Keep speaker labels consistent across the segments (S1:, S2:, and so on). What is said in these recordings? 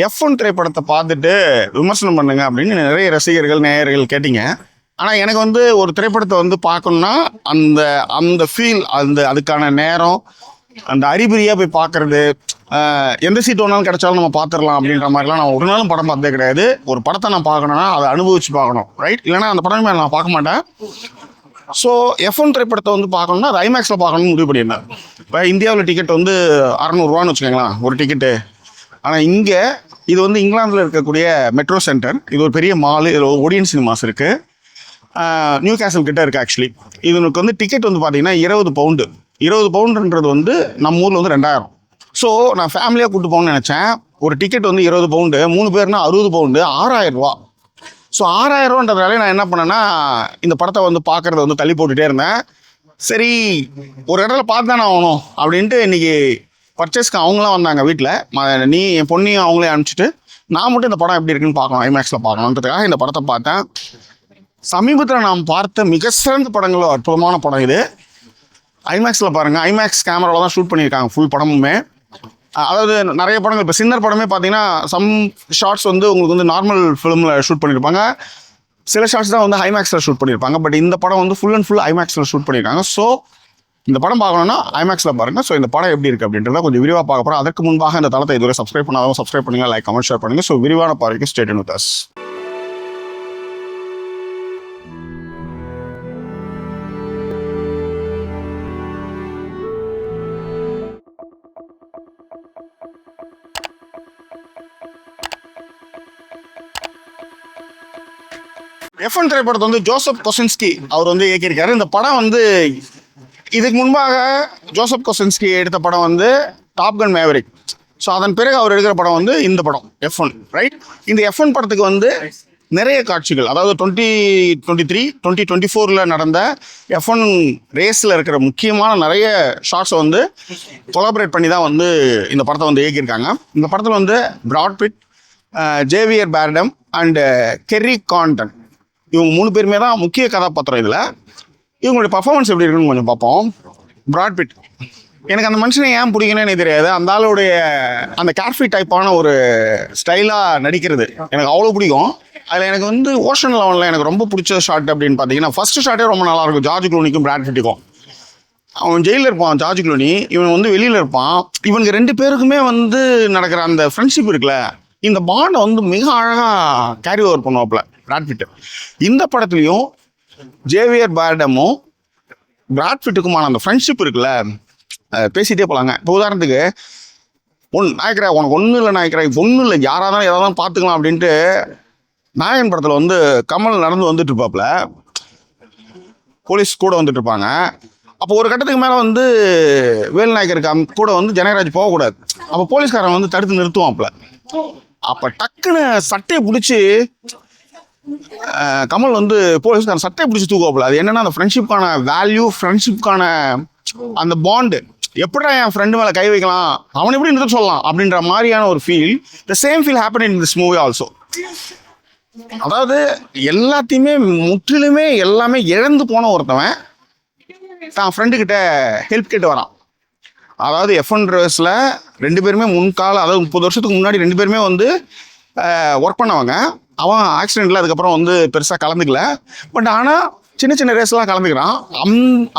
S1: F1 திரைப்படத்தை பார்த்துட்டு விமர்சனம் பண்ணுங்க அப்படின்னு நிறைய ரசிகர்கள் நேயர்கள் கேட்டீங்க. ஆனால் எனக்கு வந்து ஒரு திரைப்படத்தை வந்து பார்க்கணுன்னா அந்த அந்த ஃபீல், அதுக்கான நேரம், அந்த அறிகுறியாக போய் பார்க்கறது, எந்த சீட் வேணாலும் கிடைச்சாலும் நம்ம பார்த்துடலாம் அப்படின்ற மாதிரிலாம் நான் ஒரு நாளும் படம் பார்த்ததே கிடையாது. ஒரு படத்தை நான் பார்க்கணுன்னா அதை அனுபவிச்சு பார்க்கணும், ரைட்? இல்லைனா அந்த படமே நான் பார்க்க மாட்டேன். ஸோ F1 திரைப்படத்தை வந்து பார்க்கணுன்னா அது ஐமேக்ஸில் பார்க்கணும்னு முடிவு பண்ணியிருந்தேன். இப்போ இந்தியாவில் டிக்கெட் வந்து 600 வச்சுக்கோங்களேன் ஒரு டிக்கெட்டு. ஆனால் இங்கே இது வந்து இங்கிலாந்தில் இருக்கக்கூடிய மெட்ரோ சென்டர், இது ஒரு பெரிய மாலு, இதில் ஒடியன் சினிமாஸ் இருக்குது, நியூ கேசல் கிட்ட இருக்குது. ஆக்சுவலி இதுக்கு வந்து டிக்கெட் வந்து பார்த்தீங்கன்னா 20 பவுண்டு. 20 பவுண்டுன்றது வந்து நம்ம ஊரில் வந்து 2000. ஸோ நான் ஃபேமிலியாக கூப்பிட்டு போகணும்னு நினச்சேன். ஒரு டிக்கெட் வந்து 20 பவுண்டு, 3 பேர்னா 60 பவுண்டு, 6000 ரூபா. ஸோ 6000 ரூபான்றதுனால நான் என்ன பண்ணேன்னா இந்த படத்தை வந்து பார்க்குறத வந்து தள்ளி போட்டுகிட்டே இருந்தேன். சரி, ஒரு இடத்துல பார்த்து தானே ஆகணும் அப்படின்ட்டு இன்றைக்கி பர்ச்சேஸ்க்கு அவங்களாம் வந்தாங்க வீட்டில். நீ என் பொண்ணையும் அவங்களே அனுப்பிச்சிட்டு நான் மட்டும் இந்த படம் எப்படி இருக்குன்னு பார்க்கணும், ஐமேக்ஸில் பார்க்கணுன்றதுக்காக இந்த படத்தை பார்த்தேன். சமீபத்தில் நாம் பார்த்த மிக சிறந்த படங்களும் அற்புதமான படம் இது. ஐமேக்ஸில் பாருங்கள், ஐமேக்ஸ் கேமராவில் தான் ஷூட் பண்ணியிருக்காங்க ஃபுல் படமுமே. அதாவது நிறைய படங்கள், இப்போ சின்னர் படமே பார்த்தீங்கன்னா சம் ஷார்ட்ஸ் வந்து உங்களுக்கு வந்து நார்மல் ஃபிலிமில் ஷூட் பண்ணியிருப்பாங்க, சில ஷார்ட்ஸ் தான் வந்து ஐமேக்ஸில் ஷூட் பண்ணியிருப்பாங்க. பட் இந்த படம் வந்து ஃபுல் அண்ட் ஃபுல் ஐமேக்ஸில் ஷூட் பண்ணியிருக்காங்க. ஸோ இந்த படம் பார்க்கணுன்னா ஐமேக்ஸில் பாருங்கள். ஸோ இந்த படம் எப்படி இருக்குது அப்படின்றத கொஞ்சம் விரிவாக பார்க்க போகிறோம். அதற்கு முன்பாக இந்த தளத்தை இதுவரை சப்ஸ்கிரைப் பண்ணாதவங்க சப்ஸ்கிரைப் பண்ணுங்கள், லைக் கமெண்ட் ஷேர் பண்ணுங்கள். ஸோ விரிவான பார்வைக்கு stay tune with us. F1 திரைப்படத்தை வந்து ஜோசப் கொசின்ஸ்கி அவர் வந்து இயக்கியிருக்காரு. இந்த படம் வந்து இதுக்கு முன்பாக ஜோசப் கொசின்ஸ்கி எடுத்த படம் வந்து டாப் கன் மேவரிக். ஸோ அதன் பிறகு அவர் எடுக்கிற படம் வந்து இந்த படம் F1, ரைட்? இந்த F1 படத்துக்கு வந்து நிறைய காட்சிகள், அதாவது 2023 2024 நடந்த F1 ரேஸில் இருக்கிற முக்கியமான நிறைய ஷார்ட்ஸை வந்து கொலாபரேட் பண்ணி தான் வந்து இந்த படத்தை வந்து இயக்கியிருக்காங்க. இந்த படத்தில் வந்து Brad Pitt, Javier Bardem and Kerry Condon, இவங்க 3 பேருமே தான் முக்கிய கதாபாத்திரம். இதில் இவங்களுடைய பர்ஃபார்மன்ஸ் எப்படி இருக்குன்னு கொஞ்சம் பார்ப்போம். பிராட் பிட், எனக்கு அந்த மனுஷனை ஏன் பிடிக்கணும்னு தெரியாது. அந்த ஆளுடைய அந்த கேர்ஃபி டைப்பான ஒரு ஸ்டைலாக நடிக்கிறது எனக்கு அவ்வளோ பிடிக்கும். அதில் எனக்கு வந்து ஓஷன் லெவனில் எனக்கு ரொம்ப பிடிச்ச ஷாட் அப்படின்னு பார்த்தீங்கன்னா ஃபஸ்ட்டு ஷாட்டே ரொம்ப நல்லாயிருக்கும். ஜார்ஜ் க்ளூனிக்கும் பிராட் பிட்டுக்கும். அவன் ஜெயிலில் இருப்பான் ஜார்ஜ் க்ளூனி, இவன் வந்து வெளியில் இருப்பான். இவனுக்கு 2 பேருக்குமே வந்து நடக்கிற அந்த ஃப்ரெண்ட்ஷிப் இருக்குல்ல, இந்த பாண்டை வந்து மிக அழகாக கேரி ஓவர் பண்ணுவாப்புல பிராட் பிட்டு. இந்த படத்துலையும் ஜேவியர் பேர்டமும் பிராட் பிட்டுக்குமான அந்த ஃப்ரெண்ட்ஷிப் இருக்குல்ல, பேசிகிட்டே போகலாங்க. இப்போ உதாரணத்துக்கு நாயக்கரா உனக்கு ஒன்றும் இல்லை, நாயக்கரா ஒன்றும் இல்லை, யாராக தான் எதாவது தான் பார்த்துக்கலாம் அப்படின்ட்டு நாயகன் படத்தில் வந்து கமல் நடந்து வந்துட்டு இருப்பாப்புல, போலீஸ் கூட வந்துட்டு இருப்பாங்க. அப்போ ஒரு கட்டத்துக்கு மேலே வந்து வேல் நாயக்கருக்கு கூட வந்து ஜனகராஜ் போகக்கூடாது. அப்போ போலீஸ்காரன் வந்து தடுத்து நிறுத்துவாப்புல. அப்போ டக்குன்னு சட்டையை பிடிச்சி கமல் வந்து போலீஸ்காரன் சட்டையை பிடிச்சி தூக்குவாப்புல. அது என்னன்னா அந்த ஃப்ரெண்ட்ஷிப்கான வேல்யூ, ஃப்ரெண்ட்ஷிப்கான அந்த பாண்டு, எப்படா என் ஃப்ரெண்டு மேலே கை வைக்கலாம், அவனை எப்படி நிறுத்த சொல்லலாம் அப்படின்ற மாதிரியான ஒரு feel. The same feel happen in this movie also. அதாவது எல்லாத்தையுமே முற்றிலுமே எல்லாமே இழந்து போன ஒருத்தவன் தான் ஃப்ரெண்டுக்கிட்ட ஹெல்ப் கேட்டு வரான். அதாவது F1 ரேஸில் 2 பேருமே முன்கால, அதாவது 30 வருஷத்துக்கு முன்னாடி 2 பேருமே வந்து ஒர்க் பண்ணவங்க. அவன் ஆக்சிடெண்ட்டில் அதுக்கப்புறம் வந்து பெருசாக கலந்துக்கல. பட் ஆனால் சின்ன சின்ன ரேஸ்லாம் கலந்துக்கிறான்.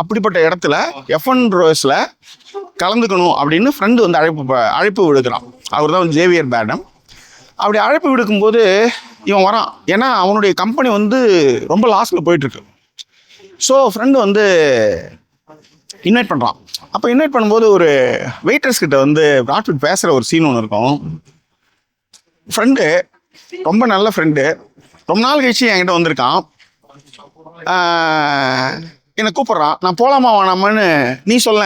S1: அப்படிப்பட்ட இடத்துல F1 ரேஸில் கலந்துக்கணும் அப்படின்னு ஃப்ரெண்டு வந்து அழைப்பு விடுக்கிறான். அவர் தான் வந்து ஜேவியர் பேர்டம். அப்படி அழைப்பு விடுக்கும்போது இவன் வரான். ஏன்னா அவனுடைய கம்பெனி வந்து ரொம்ப லாஸில் போயிட்டுருக்கு. ஸோ ஃப்ரெண்டு வந்து இன்வைட் பண்ணுறான். அப்போ இன்வைட் பண்ணும்போது ஒரு வெயிட்டர்ஸ் கிட்ட வந்து பிராட் பிட் பேசுகிற ஒரு சீன் ஒன்று இருக்கும். ஃப்ரெண்டு ரொம்ப நல்ல ஃப்ரெண்டு, ரொம்ப நாள் கழிச்சு என்கிட்ட வந்திருக்கான். என்னை கூப்பிட்றான், நான் போகலாமா வேணாமான்னு நீ சொல்ல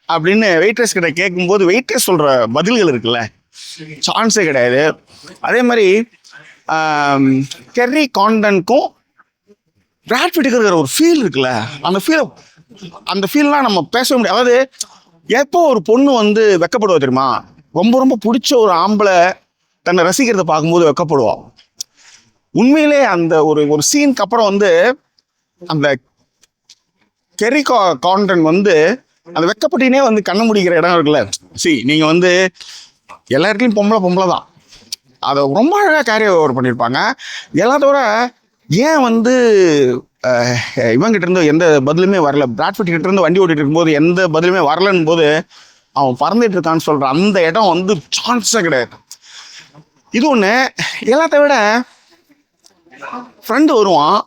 S1: அப்படின்னு வெயிட்ரஸ் கிட்ட கேட்கும்போது வெயிட்ரஸ் சொல்கிற பதில்கள் இருக்குல்ல, சான்ஸே கிடையாது. அதே மாதிரி கெர்ரி காண்டனுக்கும் பிராட் பிட்டுக்கு இருக்கிற ஒரு ஃபீல் இருக்குல்ல, அந்த ஃபீல்லாம் நம்ம பேச முடியாது. அதாவது எப்போ ஒரு பொண்ணு வந்து வெக்கப்படுவா தெரியுமா, ரொம்ப ரொம்ப பிடிச்ச ஒரு ஆம்பளை தன்னை ரசிக்கிறத பார்க்கும்போது வெக்கப்படுவான். உண்மையிலே அந்த ஒரு சீனுக்கு அப்புறம் வந்து அந்த கெர்ரி காண்டன் வந்து அந்த வெக்கப்பட்டினே வந்து கண்ண முடிக்கிற இடம் இருக்குல்ல. நீங்கள் வந்து எல்லா இடத்துலையும் பொம்பளை தான், அதை ரொம்ப அழகாக கேரி ஓவர் பண்ணியிருப்பாங்க. எல்லாத்தோட ஏன் வந்து இவங்கிட்ட இருந்து எந்த பதிலுமே வரல, பிராட்ஃபிட் கிட்ட இருந்து வண்டி ஓட்டிட்டு இருக்கும்போது எந்த பதிலுமே வரலன்னு போது அவன் பறந்துட்டு இருக்கான்னு சொல்ற அந்த இடம் வந்து சான்ஸே கிடையாது. இது ஒன்று. எல்லாத்த விட ஃப்ரெண்டு வருவான்,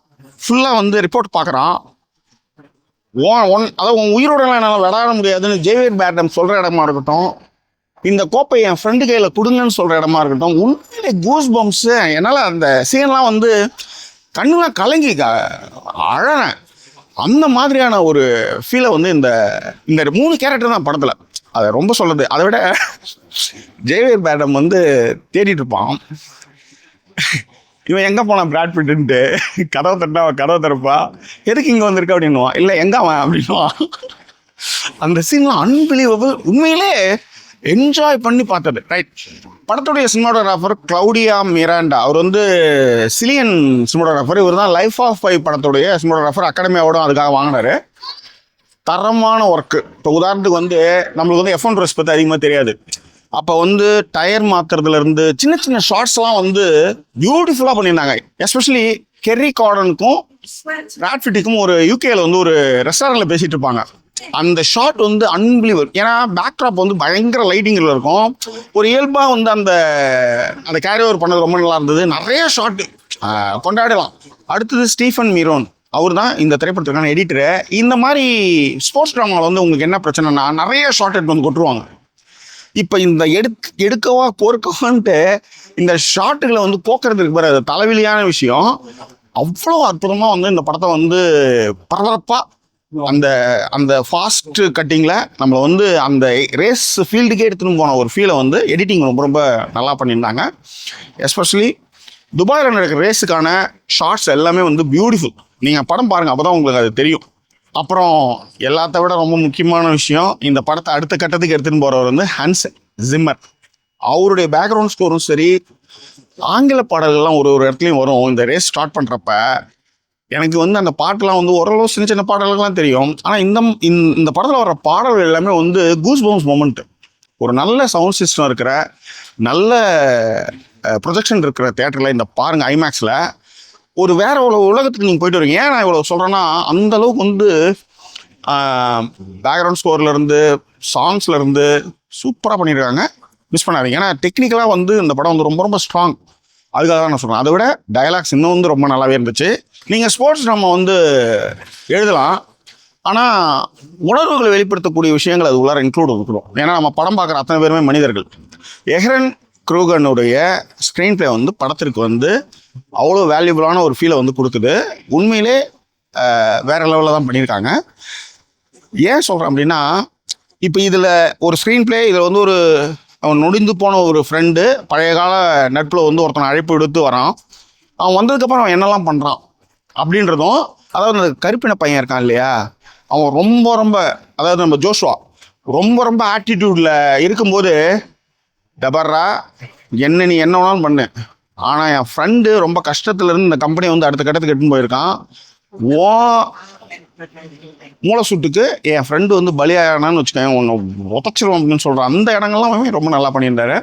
S1: ஃபுல்லாக வந்து ரிப்போர்ட் பார்க்குறான். அதாவது உன் உயிரோடலாம் என்னால் விளையாட முடியாதுன்னு ஜேவியர் பேர்டம் சொல்கிற இடமா இருக்கட்டும், இந்த கோப்பை என் ஃப்ரெண்டு கையில் கொடுங்கன்னு சொல்கிற இடமா இருக்கட்டும், உண்மையிலே கூஸ் பம்ப்ஸு. என்னால் அந்த சீன்லாம் வந்து கண்ணுலாம் கலங்கி அழறேன். அந்த மாதிரியான ஒரு ஃபீலை வந்து இந்த இந்த 3 கேரக்டர் தான் படத்தில். அதை ரொம்ப சொல்லுது. அதை விட ஜேவியர் பேர்டம் வந்து தேடிட்டு இருப்பான். இவன் எங்கே போனான் பிராட்ஃபிட்டுன்ட்டு கதவை தட்டா கதவை திறப்பா, எதுக்கு இங்கே வந்திருக்க அப்படின்னுவான். இல்லை எங்கே அவன் அப்படின்வான். அந்த சீன்லாம் அன்பிலீவபிள். உண்மையிலே என்ஜாய் பண்ணி பார்த்தது. ரைட். படத்துடைய சினிமாட்டோகிராஃபர் கிளவுடியா மிராண்டா. அவர் வந்து சிலியன் சினிமாட்டோகிராஃபர். இவர் தான் லைஃப் ஆஃப் பை படத்துடைய சினிமாட்டோகிராஃபர். அகாடமி அவார்டும் அதுக்காக வாங்கினாரு. தரமான ஒர்க்கு. இப்போ உதாரணத்துக்கு வந்து நம்மளுக்கு வந்து F1 ரேஸ் பற்றி அதிகமாக தெரியாது. அப்போ வந்து டயர் மாற்றுறதுலேருந்து சின்ன சின்ன ஷார்ட்ஸ்லாம் வந்து பியூட்டிஃபுல்லாக பண்ணியிருந்தாங்க. எஸ்பெஷலி கெர்ரி கார்டனுக்கும் பிராட்ஃபிட்டுக்கும் ஒரு யூகேல வந்து ஒரு ரெஸ்டாரண்ட்டில் பேசிகிட்டு இருப்பாங்க. அந்த ஷாட் வந்து அன்பிலீவபிள். ஏன்னா பேக்ட்ராப் வந்து பயங்கர லைட்டிங்கில் இருக்கும். ஒரு இயல்பாக வந்து அந்த கேரி ஓவர் பண்ணது ரொம்ப நல்லா இருந்தது. நிறைய ஷாட்டு கொண்டாடலாம். அடுத்தது ஸ்டீஃபன் மீரோன். அவர் தான் இந்த திரைப்படத்துக்கான எடிட்டரு. இந்த மாதிரி ஸ்போர்ட்ஸ் ட்ராமாவில் வந்து உங்களுக்கு என்ன பிரச்சனைனா நிறைய ஷார்ட் எடுத்து வந்து கொட்டுருவாங்க. இப்போ இந்த எடுக்கவா பொறுக்கவான்ட்டு இந்த ஷார்ட்டுகளை வந்து போக்குறதுக்கு பிறகு அது தலைவலியான விஷயம். அவ்வளோ அற்புதமாக வந்து இந்த படத்தை வந்து பரபரப்பாக அந்த அந்த ஃபாஸ்ட் கட்டிங்கில் நம்மளை வந்து அந்த ரேஸ் ஃபீல்டுக்கே எடுத்துன்னு போன ஒரு ஃபீலை வந்து எடிட்டிங் ரொம்ப ரொம்ப நல்லா பண்ணியிருந்தாங்க. எஸ்பெஷலி துபாயில் நடக்கிற ரேஸுக்கான ஷார்ட்ஸ் எல்லாமே வந்து பியூட்டிஃபுல். நீங்கள் படம் பாருங்கள், அப்போ தான் உங்களுக்கு அது தெரியும். அப்புறம் எல்லாத்த விட ரொம்ப முக்கியமான விஷயம், இந்த படத்தை அடுத்த கட்டத்துக்கு எடுத்துகிட்டு போகிறவர் வந்து ஹன்ஸ் ஜிம்மர். அவருடைய பேக்ரவுண்ட் ஸ்கோரும் சரி, ஆங்கில பாடல்கள்லாம் ஒரு இடத்துலையும் வரும். இந்த ரேஸ் ஸ்டார்ட் பண்ணுறப்ப எனக்கு வந்து அந்த பாட்டெலாம் வந்து ஓரளவு சின்ன சின்ன பாடல்கள்லாம் தெரியும். ஆனால் இந்த படத்தில் வர பாடல்கள் எல்லாமே வந்து கூஸ் பம்ப்ஸ் மொமெண்ட்டு. ஒரு நல்ல சவுண்ட் சிஸ்டம் இருக்கிற, நல்ல ப்ரொஜெக்ஷன் இருக்கிற தேட்டரில் இந்த பாருங்கள், ஐமேக்ஸில் ஒரு வேற உலகத்துக்கு நீங்கள் போயிட்டு வரீங்க. ஏன் நான் இவ்வளோ சொல்கிறேன்னா, அந்தளவுக்கு வந்து பேக்ரவுண்ட் ஸ்கோர்லேருந்து சாங்ஸ்லேருந்து சூப்பராக பண்ணியிருக்காங்க. மிஸ் பண்ணாதீங்க. ஏன்னா டெக்னிக்கலாக வந்து இந்த படம் வந்து ரொம்ப ரொம்ப ஸ்ட்ராங். அதுக்காக தான் நான் சொல்கிறேன். அதை விட டயலாக்ஸ் இன்னும் வந்து ரொம்ப நல்லாவே இருந்துச்சு. நீங்கள் ஸ்போர்ட்ஸ் நம்ம வந்து எழுதலாம், ஆனால் உணர்வுகளை வெளிப்படுத்தக்கூடிய விஷயங்கள் அது உள்ளார இன்க்ளூட் இருக்கணும். ஏன்னா நம்ம படம் பார்க்குற அத்தனை பேருமே மனிதர்கள். எஹ்ரன் க்ரூகனுடைய ஸ்க்ரீன் பிளே வந்து படத்திற்கு வந்து அவ்வளோ வேல்யூபிளான ஒரு ஃபீலை வந்து கொடுக்குது. உண்மையிலே வேற லெவலில் தான் பண்ணியிருக்காங்க. ஏன் சொல்கிறேன் அப்படின்னா, இப்போ இதில் ஒரு ஸ்க்ரீன் பிளே, இதில் வந்து ஒரு அவன் நொடிந்து போன ஒரு ஃப்ரெண்டு பழைய கால நட்பில் வந்து ஒருத்தனை அழைப்பு எடுத்து வரான். அவன் வந்ததுக்கப்புறம் அவன் என்னெல்லாம் பண்ணுறான் அப்படின்றதும், அதாவது அந்த கருப்பின பையன் இருக்கான் இல்லையா, அவன் ரொம்ப ரொம்ப, அதாவது நம்ம ஜோஷுவா ரொம்ப ரொம்ப ஆட்டிடியூடில் இருக்கும்போது, டபர்ரா என்ன நீ என்ன வேணாலும் பண்ணு, ஆனால் என் ஃப்ரெண்டு ரொம்ப கஷ்டத்துலேருந்து இந்த கம்பெனியை வந்து அடுத்த கட்டத்துக்கு எடுத்துன்னு போயிருக்கான், ஓ மூளை சுட்டுக்கு என் ஃப்ரெண்டு வந்து பலியானான்னு வச்சுக்கேன், ஒன்று உதச்சிருவோம் அப்படின்னு சொல்கிறேன். அந்த இடங்கள்லாம் ரொம்ப நல்லா பண்ணியிருந்தாரு.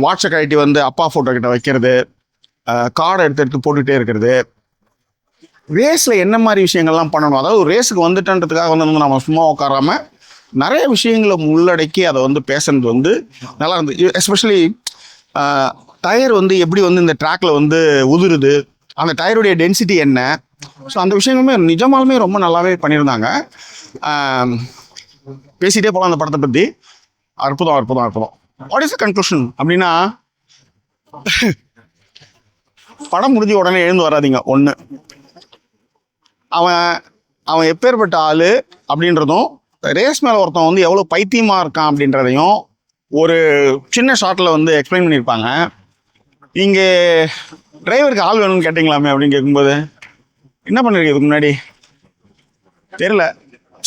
S1: வாட்ஸ்அப் கழட்டி வந்து அப்பா ஃபோட்டோ கிட்ட வைக்கிறது, கார்டை எடுத்து போட்டுகிட்டே இருக்கிறது, ரேஸில் என்ன மாதிரி விஷயங்கள்லாம் பண்ணணும், அதாவது ஒரு ரேஸுக்கு வந்துட்டன்றதுக்காக வந்து நம்ம சும்மா உட்காராமல் நிறைய விஷயங்களை உள்ளடக்கி அதை வந்து பேசுறது வந்து நல்லா இருந்தது. எஸ்பெஷலி டயர் வந்து எப்படி வந்து இந்த ட்ராக்ல வந்து உதிருது, அந்த டயருடைய டென்சிட்டி என்ன, ஸோ அந்த விஷயங்களுமே நிஜமாலுமே ரொம்ப நல்லாவே பண்ணியிருந்தாங்க. பேசிகிட்டே போகலாம் அந்த படத்தை பற்றி. அற்புதம் அற்புதம் அற்புதம். வாட் இஸ் த கன்க்ளூஷன் அப்படின்னா, படம் முடிஞ்ச உடனே எழுந்து வராதிங்க. ஒன்று, அவன் எப்பேற்பட்ட ஆள் அப்படின்றதும், ரேஸ் மேலே ஒருத்தன் வந்து எவ்வளோ பைத்தியமாக இருக்கான் அப்படின்றதையும் ஒரு சின்ன ஷார்ட்டில் வந்து எக்ஸ்பிளைன் பண்ணியிருப்பாங்க. இங்கே டிரைவருக்கு ஆள் வேணும்னு கேட்டிங்களாமே அப்படின்னு கேட்கும்போது, என்ன பண்ணிருக்கு இதுக்கு முன்னாடி தெரியல,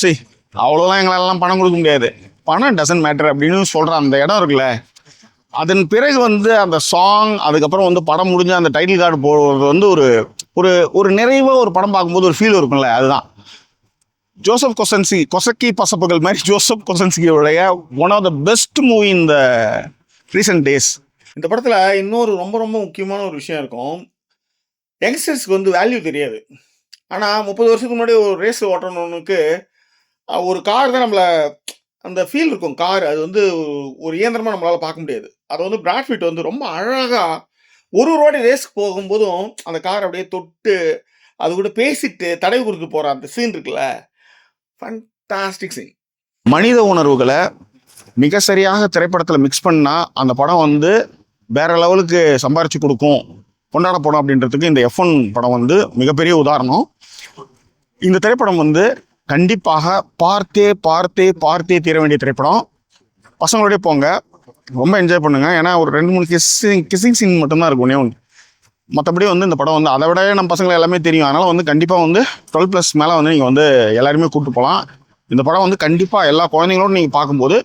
S1: சரி அவ்வளோதான் எங்களாலலாம் பணம் கொடுக்க முடியாது, பணம் டசன்ட் மேட்டர் அப்படின்னு சொல்கிற அந்த இடம் இருக்குல்ல, அதன் பிறகு வந்து அந்த சாங், அதுக்கப்புறம் வந்து படம் முடிஞ்ச அந்த டைட்டில் கார்டு போடுறது வந்து ஒரு ஒரு ஒரு நிறைவாக ஒரு படம் பார்க்கும்போது ஒரு ஃபீல் இருக்கும்ல, அதுதான் ஜோசப் கொசக்கி பசப்புகள் மாதிரி ஜோசப் கொசன்ஸ்கியோடைய one of the best movie இந்த ரீசன்ட் டேஸ். இந்த படத்துல இன்னொரு ரொம்ப ரொம்ப முக்கியமான ஒரு விஷயம் இருக்கும். யங்ஸ்டர்ஸ்க்கு வந்து வேல்யூ தெரியாது. ஆனா 30 வருஷத்துக்கு முன்னாடி ஒரு ரேஸ் ஓட்டணும்னுக்கு ஒரு கார் தான் நம்மள அந்த ஃபீல் இருக்கும். கார் அது வந்து ஒரு இயந்திரமா நம்மளால பார்க்க முடியாது. அத வந்து பிராட் பிட் வந்து ரொம்ப அழகா ஒரு ஒரு வாட்டி ரேஸ்க்கு போகும்போதும் அந்த கார் அப்படியே தொட்டு, அது கூட பேசிட்டு தடவி குடுத்துட்டு போற அந்த சீன் இருக்குல்ல, ஃபண்டாஸ்டிக் சீன். மனித உணர்வுகள மிக சரியாக திரைப்படத்துல மிக்ஸ் பண்ணா, அந்த படம் வந்து வேற லெவலுக்கு சம்பாரிச்சு குடுக்கும். கொண்டாடப்படும் அப்படின்றதுக்கு இந்த F1 படம் வந்து மிகப்பெரிய உதாரணம். இந்த திரைப்படம் வந்து கண்டிப்பாக பார்த்தே தீர வேண்டிய திரைப்படம். பசங்களோடய போங்க. ரொம்ப என்ஜாய் பண்ணுங்க. ஏன்னா ஒரு 2, 3 கிஸ்ஸிங் சீன் மட்டும்தான் இருக்கும். ஒண்ணே ஒண்ணு. மற்றபடி வந்து இந்த படம் வந்து அதை விட நம்ம பசங்களை எல்லாமே தெரியும். அதனால வந்து கண்டிப்பாக வந்து 12+ மேலே வந்து நீங்கள் வந்து எல்லாருமே கூப்பிட்டு போகலாம். இந்த படம் வந்து கண்டிப்பாக எல்லா குழந்தைங்களோடும் நீங்கள் பார்க்கும்போது,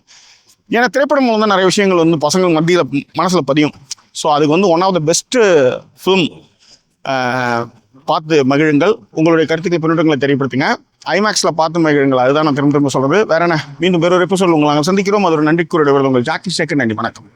S1: ஏன்னா திரைப்படம் வந்து நிறைய விஷயங்கள் வந்து பசங்க மத்தியில் மனசில் பதியும். ஸோ அதுக்கு வந்து one of the best film. பார்த்து மகிழுங்கள். உங்களுடைய கருத்துக்களை பின்னூட்டங்களை தெரியப்படுத்துங்க. ஐமேக்ஸில் பார்த்து மகிழுங்கள். அதுதான் நான் திரும்ப சொல்கிறது. வேற என்ன, மீண்டும் வேறொரு எபிசோட் உங்களை நாங்கள் சந்திக்கிறோம். அது ஒரு நன்றி கூறிய உங்கள் ஜாக்கி சேகர். நன்றி, வணக்கம்.